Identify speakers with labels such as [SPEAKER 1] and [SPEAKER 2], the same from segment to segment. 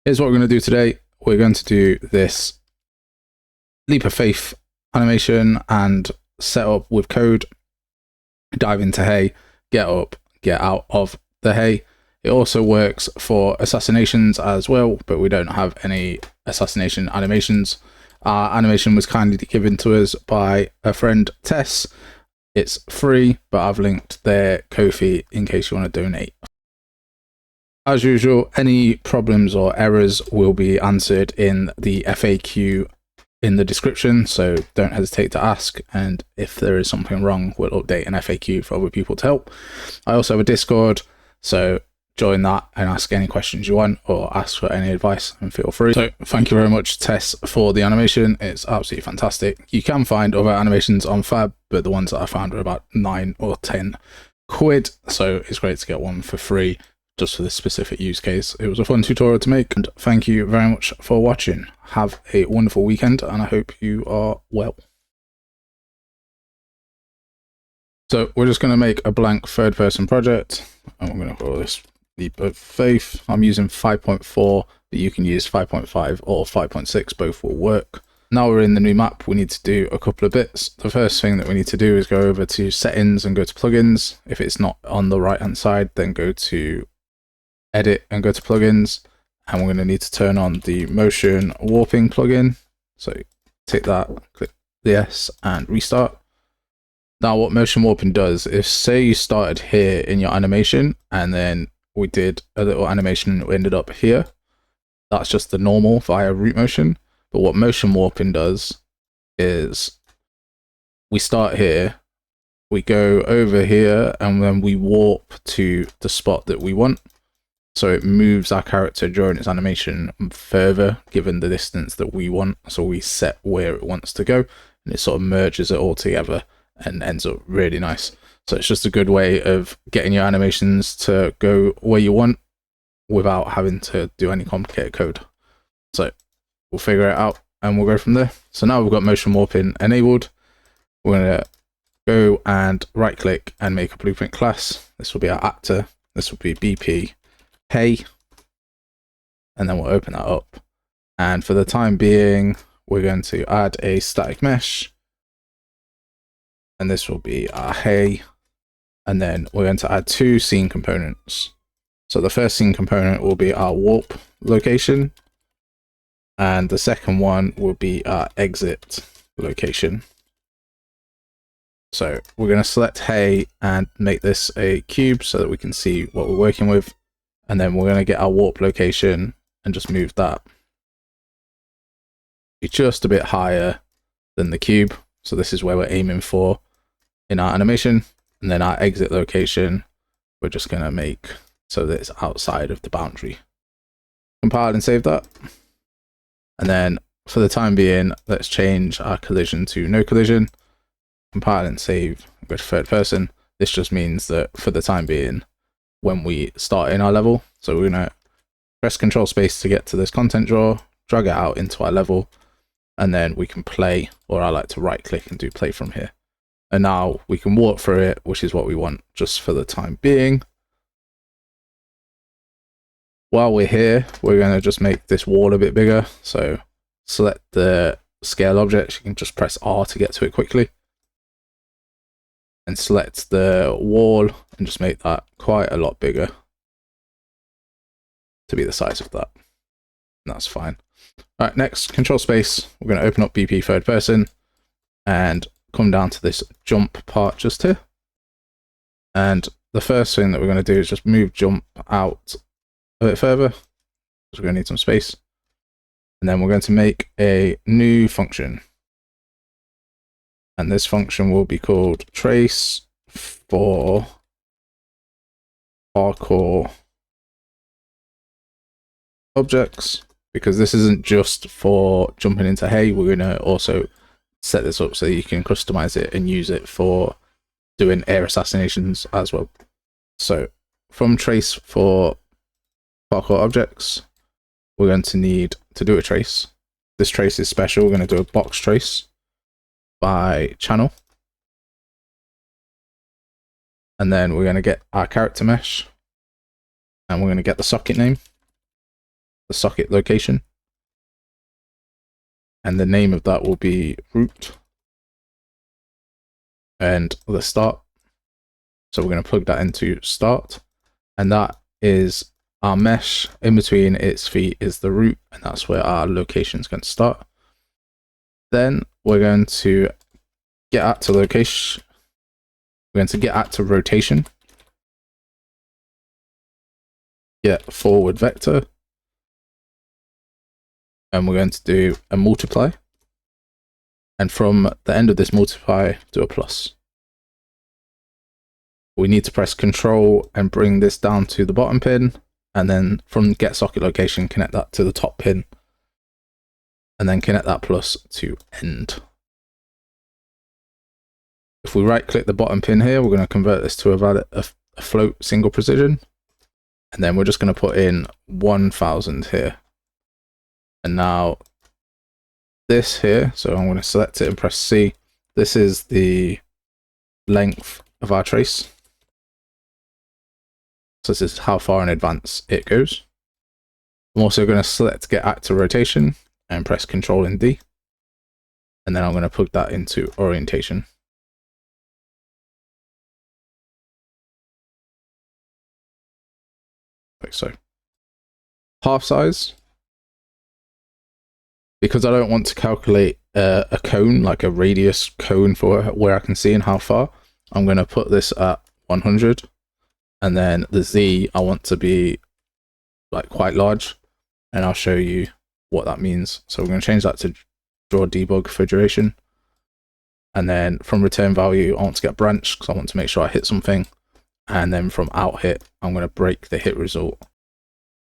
[SPEAKER 1] Here's what we're going to do today. We're going to do this leap of faith animation and set up with code, dive into hay, get up, get out of the hay. It also works for assassinations as well, but we don't have any assassination animations. Our animation was kindly given to us by a friend, Tess. It's free, but I've linked their Ko-fi in case you want to donate. As usual, any problems or errors will be answered in the FAQ in the description, so don't hesitate to ask, and if there is something wrong, we'll update an FAQ for other people to help. I also have a Discord, so join that and ask any questions you want or ask for any advice, and feel free. So thank you very much, Tess, for the animation. It's absolutely fantastic. You can find other animations on Fab, but the ones that I found were about 9 or 10 quid, so it's great to get one for free just for this specific use case. It was a fun tutorial to make, and thank you very much for watching. Have a wonderful weekend, and I hope you are well. So we're just going to make a blank third person project, and we're going to call this Leap of Faith. I'm using 5.4, but you can use 5.5 or 5.6, both will work. Now we're in the new map, we need to do a couple of bits. The first thing that we need to do is go over to settings and go to plugins. If it's not on the right hand side, then go to edit and go to plugins, and we're going to need to turn on the motion warping plugin. So take that, click the S and restart. Now what motion warping does is, say you started here in your animation and then we did a little animation and ended up here, that's just the normal via root motion. But what motion warping does is we start here, we go over here, and then we warp to the spot that we want. So it moves our character during its animation further, given the distance that we want. So we set where it wants to go, and it sort of merges it all together and ends up really nice. So it's just a good way of getting your animations to go where you want without having to do any complicated code. So we'll figure it out and we'll go from there. So now we've got motion warping enabled. We're going to go and right click and make a blueprint class. This will be our actor. This will be BP hay, and then we'll open that up, and for the time being we're going to add a static mesh, and this will be our hay, and then we're going to add 2 scene components. So the first scene component will be our warp location, and the second one will be our exit location. So we're going to select hay and make this a cube so that we can see what we're working with. And then we're going to get our warp location and just move that just a bit higher than the cube. So this is where we're aiming for in our animation. And then our exit location, we're just going to make so that it's outside of the boundary. Compile and save that. And then for the time being, let's change our collision to no collision. Compile and save, go to third person. This just means that for the time being, when we start in our level, so we're going to press Control Space to get to this content drawer, drag it out into our level, and then we can play, or I like to right click and do play from here. And now we can warp through it, which is what we want just for the time being. While we're here, we're going to just make this wall a bit bigger. So select the scale object, you can just press R to get to it quickly. And select the wall and just make that quite a lot bigger to be the size of that. And that's fine. All right, next, Control Space. We're going to open up BP third person and come down to this jump part just here. And the first thing that we're going to do is just move jump out a bit further, because we're going to need some space. And then we're going to make a new function. And this function will be called trace for parkour objects, because this isn't just for jumping into hay. We're going to also set this up so you can customize it and use it for doing air assassinations as well. So from trace for parkour objects, we're going to need to do a trace. This trace is special. We're going to do a box trace by channel, and then we're going to get our character mesh, and we're going to get the socket name. the socket location. And the name of that will be root and the start. So we're going to plug that into start, and that is our mesh. In between its feet is the root, and that's where our location is going to start. Then we're going to get at to location. We're going to get at to rotation. Get forward vector. And we're going to do a multiply. And from the end of this multiply, do a plus. We need to press Control and bring this down to the bottom pin. And then from get socket location, connect that to the top pin. And then connect that plus to end. If we right click the bottom pin here, we're going to convert this to a float single precision. And then we're just going to put in 1000 here. And now this here, so I'm going to select it and press C. This is the length of our trace. So this is how far in advance it goes. I'm also going to select get at to rotation and press Control and D. And then I'm going to plug that into orientation. Like so. Half size. Because I don't want to calculate a cone, like a radius cone for where I can see and how far, I'm going to put this at 100. And then the Z I want to be like quite large, and I'll show you what that means. So we're going to change that to draw debug for duration. And then from return value, I want to get branch because I want to make sure I hit something. And then from out hit, I'm going to break the hit result,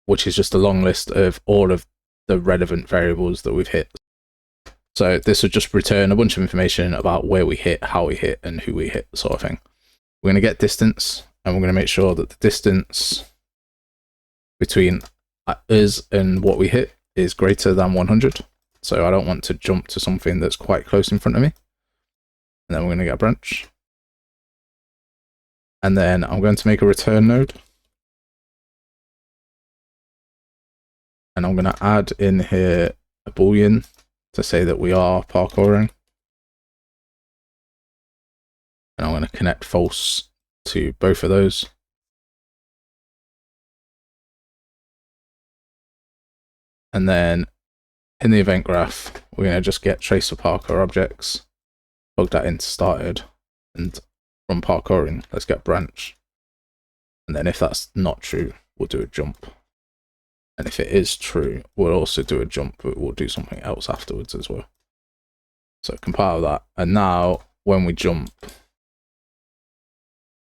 [SPEAKER 1] which is just a long list of all of the relevant variables that we've hit. So this would just return a bunch of information about where we hit, how we hit, and who we hit, sort of thing. We're going to get distance, and we're going to make sure that the distance between us and what we hit is greater than 100. So I don't want to jump to something that's quite close in front of me. And then we're going to get a branch. And then I'm going to make a return node. And I'm going to add in here a boolean to say that we are parkouring. And I'm going to connect false to both of those. And then in the event graph, we're going to just get trace of parkour objects, plug that into started, and from parkouring, let's get branch. And then if that's not true, we'll do a jump. And if it is true, we'll also do a jump, but we'll do something else afterwards as well. So compile that. And now when we jump,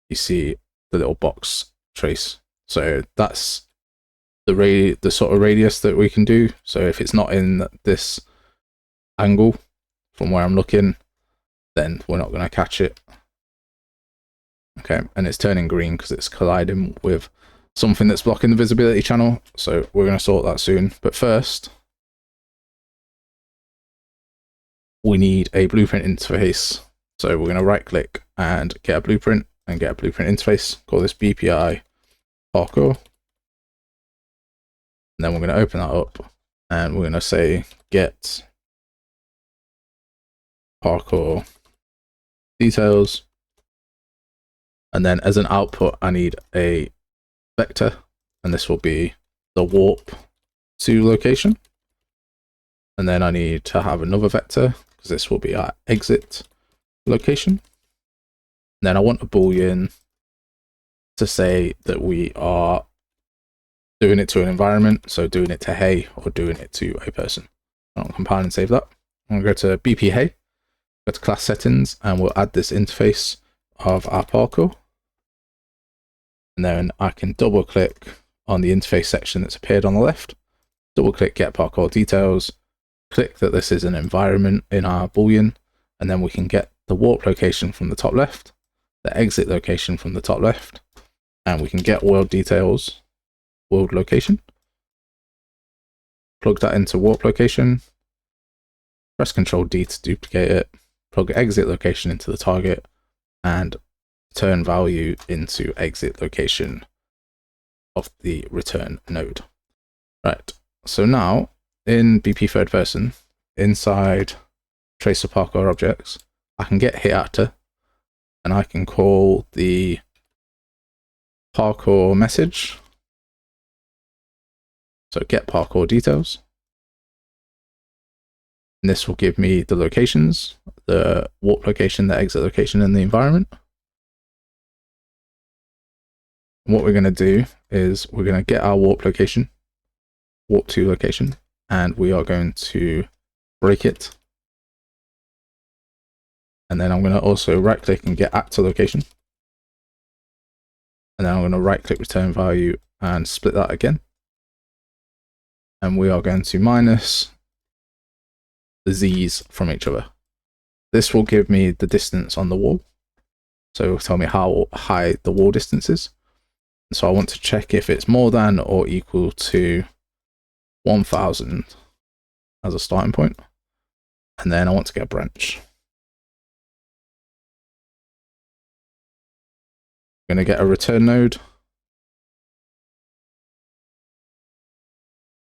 [SPEAKER 1] you see the little box trace. So that's the sort of radius that we can do. So if it's not in this angle from where I'm looking, then we're not going to catch it. Okay, and it's turning green because it's colliding with something that's blocking the visibility channel. So we're going to sort that soon. But first, we need a blueprint interface. So we're going to right click and get a blueprint and get a blueprint interface. Call this BPI parkour. And then we're going to open that up and we're going to say get parkour details. And then as an output, I need a vector, and this will be the warp to location. And then I need to have another vector because this will be our exit location. And then I want a boolean to say that we are doing it to an environment, so doing it to hey or doing it to a person. I'll compile and save that. I'm going to go to BP hey, go to class settings, and we'll add this interface of our parkour. And then I can double click on the interface section that's appeared on the left, double click get parkour details, click that this is an environment in our boolean, and then we can get the warp location from the top left, the exit location from the top left, and we can get world details, world location, plug that into warp location, press Ctrl D to duplicate it, plug exit location into the target, and turn value into exit location of the return node. Right, So now in BP third person, inside trace of parkour objects, I can get hit actor and I can call the parkour message. So get parkour details. And this will give me the locations, the warp location, the exit location, and the environment. And what we're going to do is we're going to get our warp location, warp 2 location, and we are going to break it. And then I'm going to also right click and get actor location. And then I'm going to right click return value and split that again. And we are going to minus the Z's from each other. This will give me the distance on the wall. So it will tell me how high the wall distance is. So I want to check if it's more than or equal to 1000 as a starting point. And then I want to get a branch. I'm going to get a return node.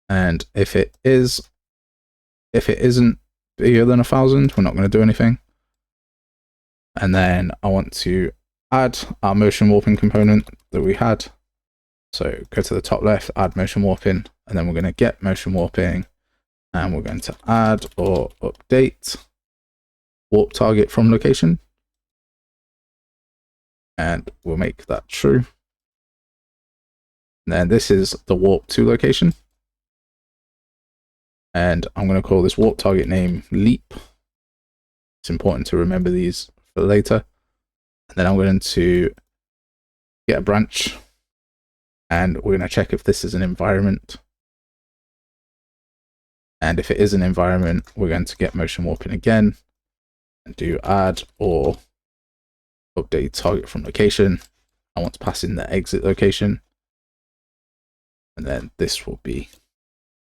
[SPEAKER 1] And if it isn't bigger than 1000, we're not going to do anything. And then I want to add our motion warping component that we had. So go to the top left, add motion warping, and then we're going to get motion warping, and we're going to add or update warp target from location. And we'll make that true. And then this is the warp 2 location. And I'm going to call this warp target name leap. It's important to remember these for later. And then I'm going to get a branch. And we're going to check if this is an environment. And if it is an environment, we're going to get motion warping again. And do add or update target from location. I want to pass in the exit location. And then this will be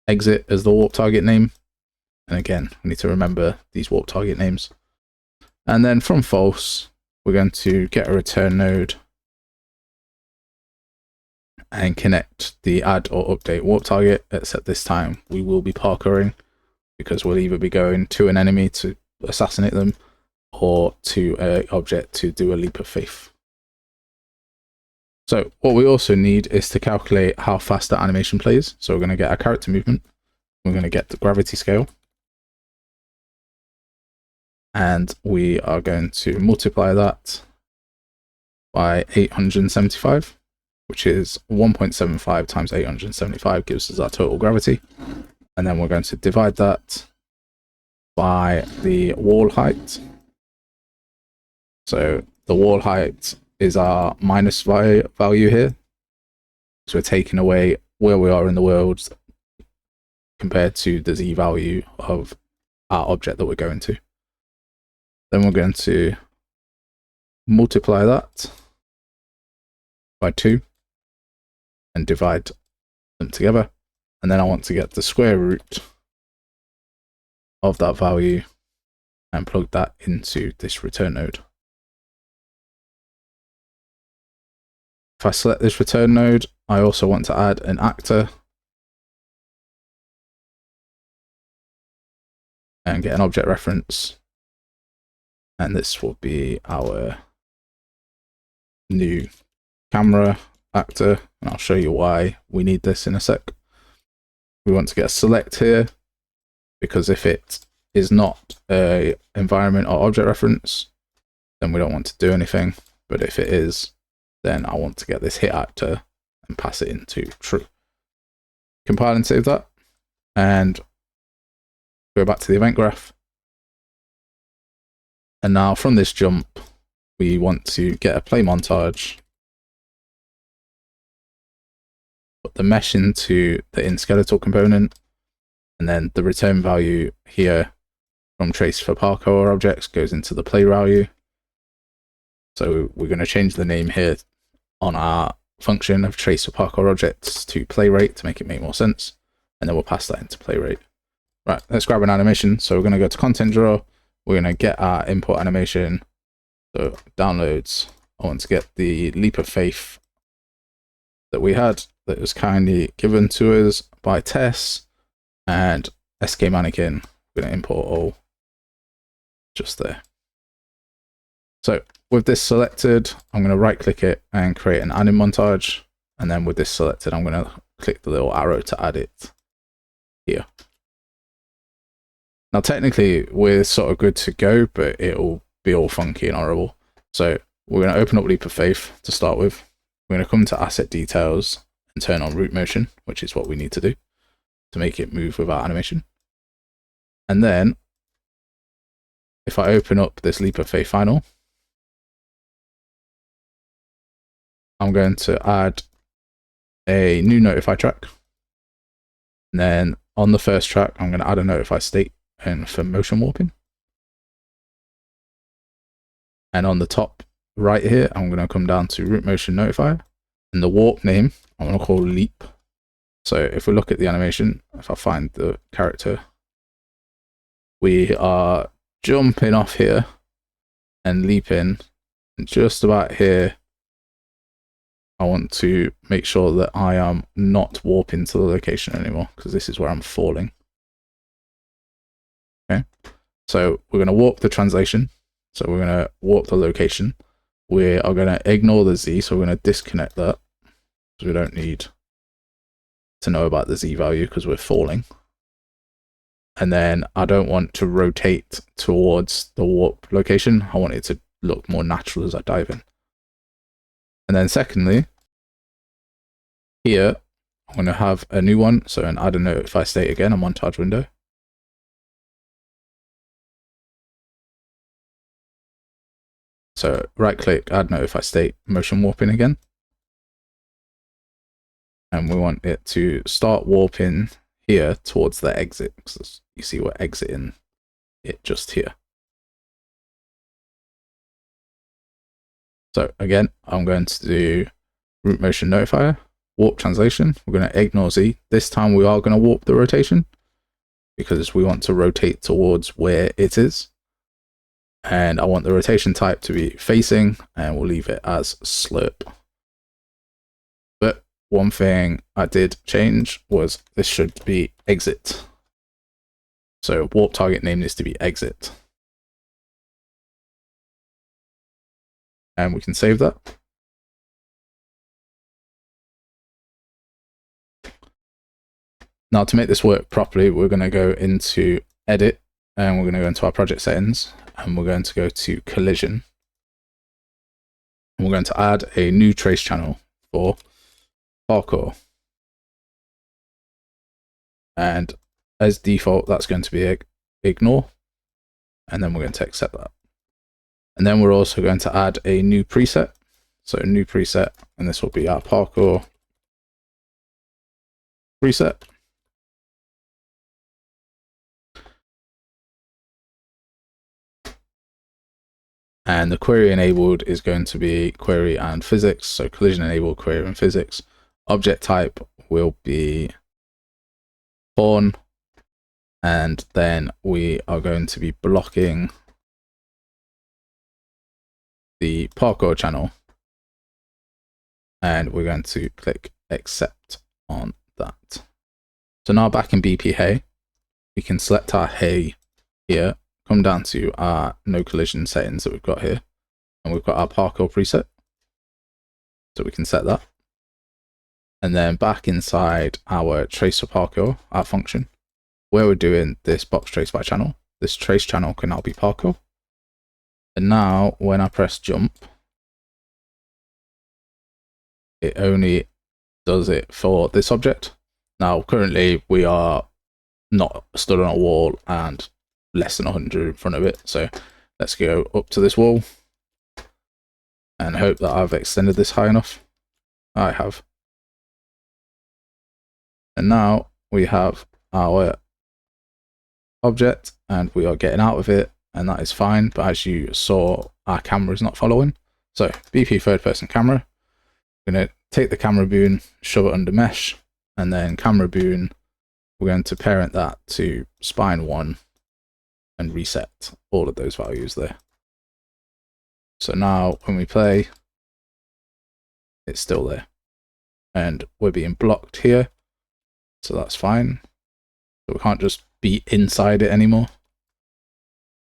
[SPEAKER 1] exit as the warp target name. And again, we need to remember these warp target names. And then from false, we're going to get a return node and connect the add or update warp target, except this time we will be parkouring because we'll either be going to an enemy to assassinate them or to an object to do a leap of faith. So what we also need is to calculate how fast the animation plays. So we're going to get our character movement. We're going to get the gravity scale. And we are going to multiply that by 875, which is 1.75 times 875 gives us our total gravity. And then we're going to divide that by the wall height. So the wall height is our minus value here. So we're taking away where we are in the world compared to the Z value of our object that we're going to. Then we're going to multiply that by 2 and divide them together. And then I want to get the square root of that value and plug that into this return node. If I select this return node, I also want to add an actor and get an object reference. And this will be our new camera actor. And I'll show you why we need this in a sec. We want to get a select here because if it is not a environment or object reference, then we don't want to do anything. But if it is, then I want to get this hit actor and pass it into true. Compile and save that and go back to the event graph. And now from this jump, we want to get a play montage, put the mesh into the in-skeletal component, and then the return value here from trace for parkour objects goes into the play value. So we're going to change the name here on our function of trace for parkour objects to play rate to make it make more sense. And then we'll pass that into play rate. Right, let's grab an animation. So we're going to go to content draw. We're going to get our import animation. So downloads. I want to get the leap of faith that we had that was kindly given to us by Tess and SK mannequin, we're going to import all just there. So with this selected, I'm going to right click it and create an anim montage. And then with this selected, I'm going to click the little arrow to add it here. Now, technically, we're sort of good to go, but it'll be all funky and horrible. So we're going to open up Leap of Faith to start with. We're going to come to Asset Details and turn on Root Motion, which is what we need to do to make it move without animation. And then, if I open up this Leap of Faith final, I'm going to add a new notify track. And then on the first track, I'm going to add a notify state and for motion warping. And on the top right here, I'm going to come down to root motion notifier, and the warp name I'm going to call leap. So if we look at the animation, if I find the character, we are jumping off here and leaping, and just about here I want to make sure that I am not warping to the location anymore, because this is where I'm falling. Okay, so we're going to warp the translation. So we're going to warp the location. We are going to ignore the Z, so we're going to disconnect that, because we don't need to know about the Z value because we're falling. And then I don't want to rotate towards the warp location. I want it to look more natural as I dive in. And then secondly, here, I'm going to have a new one. So an add a notify state again, a montage window. So right click, add notify state, motion warping again. And we want it to start warping here towards the exit. Because you see we're exiting it just here. So again, I'm going to do root motion notifier, warp translation. We're going to ignore Z. This time we are going to warp the rotation because we want to rotate towards where it is. And I want the rotation type to be facing, and we'll leave it as slurp. But one thing I did change was this should be exit. So warp target name needs to be exit. And we can save that. Now to make this work properly, we're going to go into edit, and we're going to go into our project settings, and we're going to go to collision. And we're going to add a new trace channel for parkour. And as default, that's going to be ignore. And then we're going to accept that. And then we're also going to add a new preset. So a new preset, and this will be our parkour preset. And the query enabled is going to be query and physics. So collision enabled, query and physics. Object type will be pawn. And then we are going to be blocking the parkour channel. And we're going to click accept on that. So now back in BP Hey, we can select our Hey here, come down to our no collision settings that we've got here, and we've got our parkour preset. So we can set that. And then back inside our trace for parkour, our function, where we're doing this box trace by channel, this trace channel can now be parkour. And now when I press jump, it only does it for this object. Now currently we are not stood on a wall and less than 100 in front of it. So let's go up to this wall and hope that I've extended this high enough. I have. And now we have our object and we are getting out of it, and that is fine. But as you saw, our camera is not following. So BP third person camera, we're going to take the camera boon, shove it under mesh, and then camera boon, we're going to parent that to spine 1 and reset all of those values there. So now when we play, it's still there. And we're being blocked here, so that's fine. So we can't just be inside it anymore.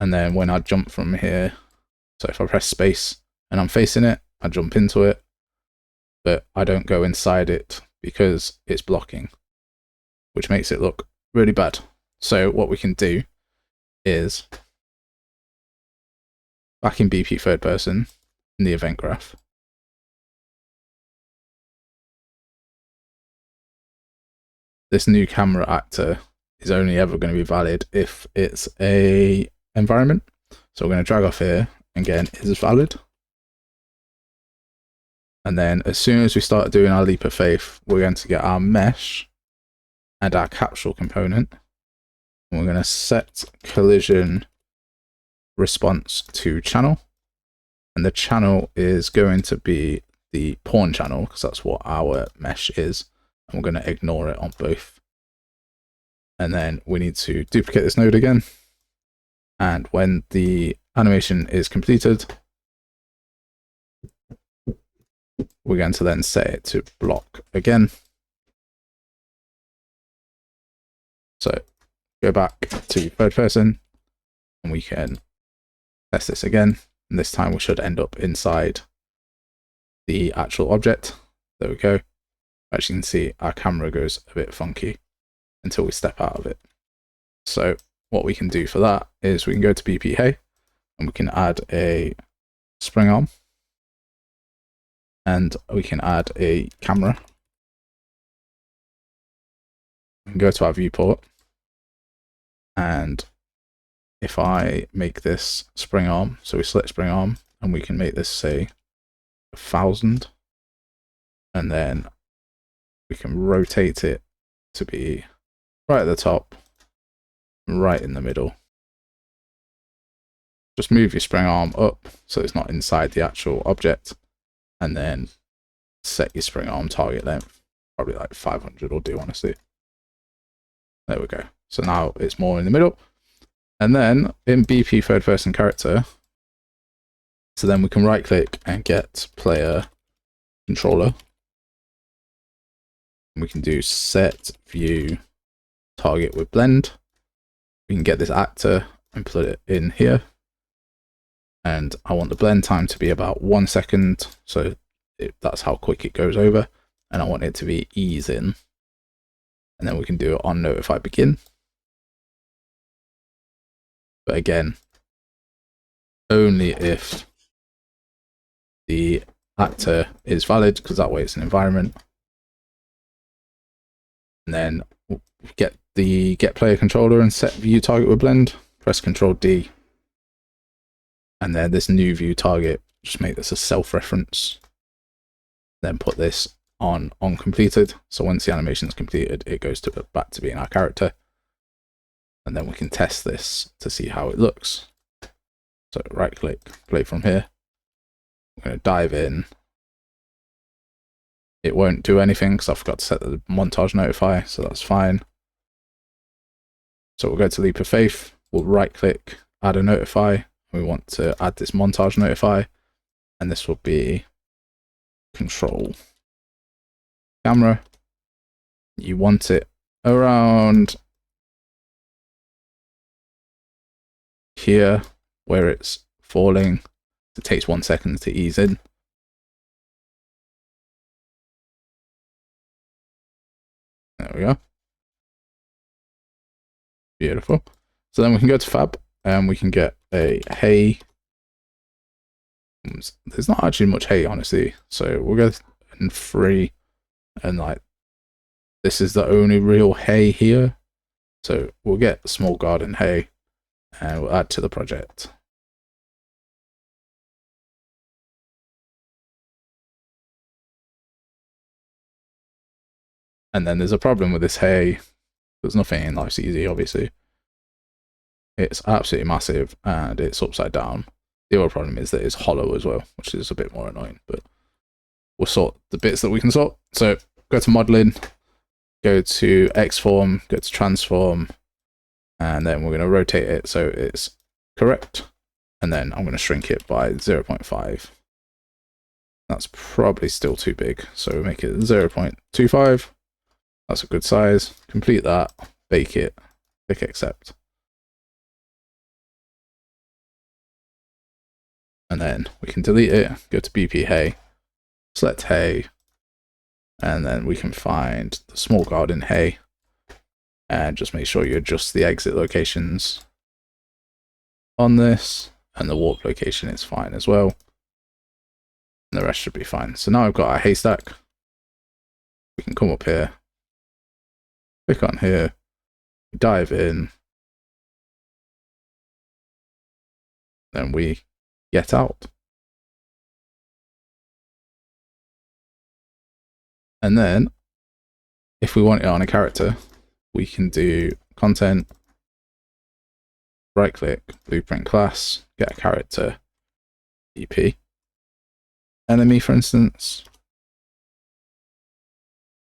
[SPEAKER 1] And then when I jump from here, so if I press space and I'm facing it, I jump into it, but I don't go inside it because it's blocking, which makes it look really bad. So what we can do is, back in BP third person, in the event graph, this new camera actor is only ever going to be valid if it's a environment. So we're going to drag off here, again, is valid. And then as soon as we start doing our leap of faith, we're going to get our mesh and our capsule component. And we're going to set collision response to channel. And the channel is going to be the pawn channel, because that's what our mesh is. And we're going to ignore it on both. And then we need to duplicate this node again. And when the animation is completed, we're going to then set it to block again. So go back to third person and we can test this again. And this time we should end up inside the actual object. There we go. As you can see, our camera goes a bit funky until we step out of it. So what we can do for that is we can go to BP Hey and we can add a spring arm. And we can add a camera. We can go to our viewport. And if I make this spring arm, so we select spring arm, and we can make this say 1000. And then we can rotate it to be right at the top, right in the middle. Just move your spring arm up so it's not inside the actual object. And then set your spring arm target length, probably like 500 will do, honestly. There we go. So now it's more in the middle. And then in BP third person character, so then we can right click and get player controller. And we can do set view target with blend. We can get this actor and put it in here. And I want the blend time to be about 1 second. So that's how quick it goes over. And I want it to be ease in. And then we can do it on notify begin. But again, only if the actor is valid, because that way it's an environment. And then get the get player controller and set view target with blend. Press Control D. And then this new view target, just make this a self-reference. Then put this on completed. So once the animation is completed, it goes back to being our character. And then we can test this to see how it looks. So right click, play from here. I'm going to dive in. It won't do anything because I forgot to set the montage notify, so that's fine. So we'll go to leap of faith. We'll right click, add a notify. We want to add this montage notify, and this will be control camera. You want it around here where it's falling. It takes 1 second to ease in. There we go. Beautiful. So then we can go to Fab and we can get a hay. There's not actually much hay, honestly. So we'll go in 3 and like this is the only real hay here. So we'll get small garden hay and we'll add to the project. And then there's a problem with this hay. There's nothing in Life's Easy, obviously. It's absolutely massive and it's upside down. The other problem is that it's hollow as well, which is a bit more annoying, but we'll sort the bits that we can sort. So go to modeling, go to Xform, go to transform, and then we're going to rotate it so it's correct. And then I'm going to shrink it by 0.5. That's probably still too big. So we'll make it 0.25. That's a good size. Complete that, bake it, click accept. And then we can delete it, go to BP Hey, select Hey, and then we can find the small garden Hey, and just make sure you adjust the exit locations on this, and the warp location is fine as well. And the rest should be fine. So now I've got our haystack. We can come up here, click on here, dive in, then we get out. And then if we want it on a character, we can do content, right click, blueprint class, get a character, EP, enemy for instance,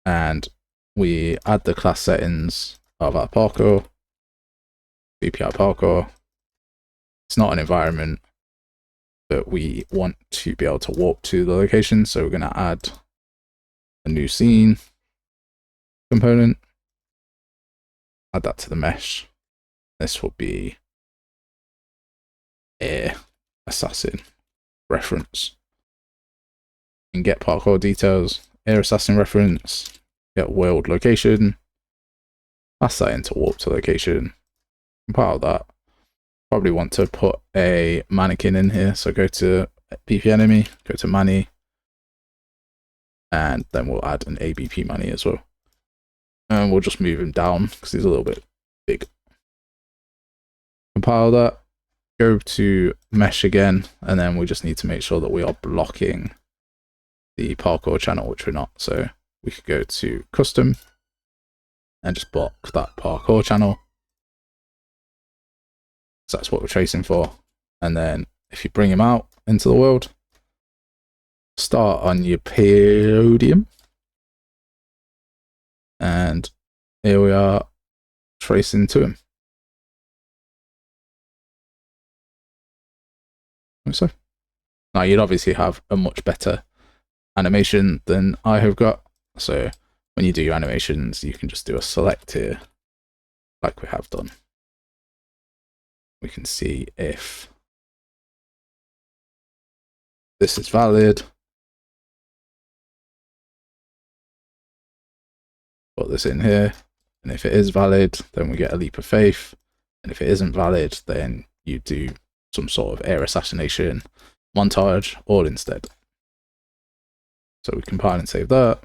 [SPEAKER 1] and we add the class settings of our parkour, BPR parkour. It's not an environment, but we want to be able to warp to the location, so we're going to add a new scene component, add that to the mesh. This will be a assassin reference. And get parkour details, air assassin reference, get world location, pass that into warp to location, compile that. Probably want to put a mannequin in here, so go to BP enemy, go to Manny, and then we'll add an ABP Manny as well. And we'll just move him down because he's a little bit big. Compile that, go to mesh again, and then we just need to make sure that we are blocking the parkour channel, which we're not. So we could go to custom and just block that parkour channel. So that's what we're tracing for. And then if you bring him out into the world, start on your podium. And here we are tracing to him. Like so. Now you'd obviously have a much better animation than I have got. So when you do your animations, you can just do a select here, like we have done. We can see if this is valid. Put this in here, and if it is valid, then we get a leap of faith. And if it isn't valid, then you do some sort of air assassination montage all instead. So we compile and save that.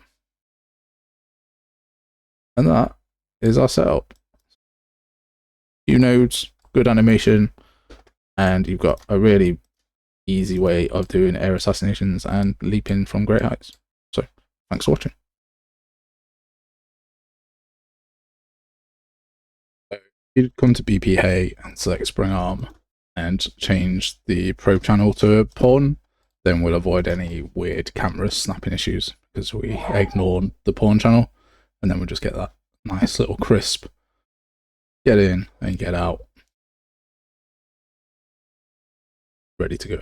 [SPEAKER 1] And that is our setup. Few nodes, good animation, and you've got a really easy way of doing air assassinations and leaping from great heights. So thanks for watching. You come to BP Hey and select spring arm and change the probe channel to pawn, then we'll avoid any weird camera snapping issues because we ignore the pawn channel, and then we'll just get that nice little crisp get in and get out ready to go.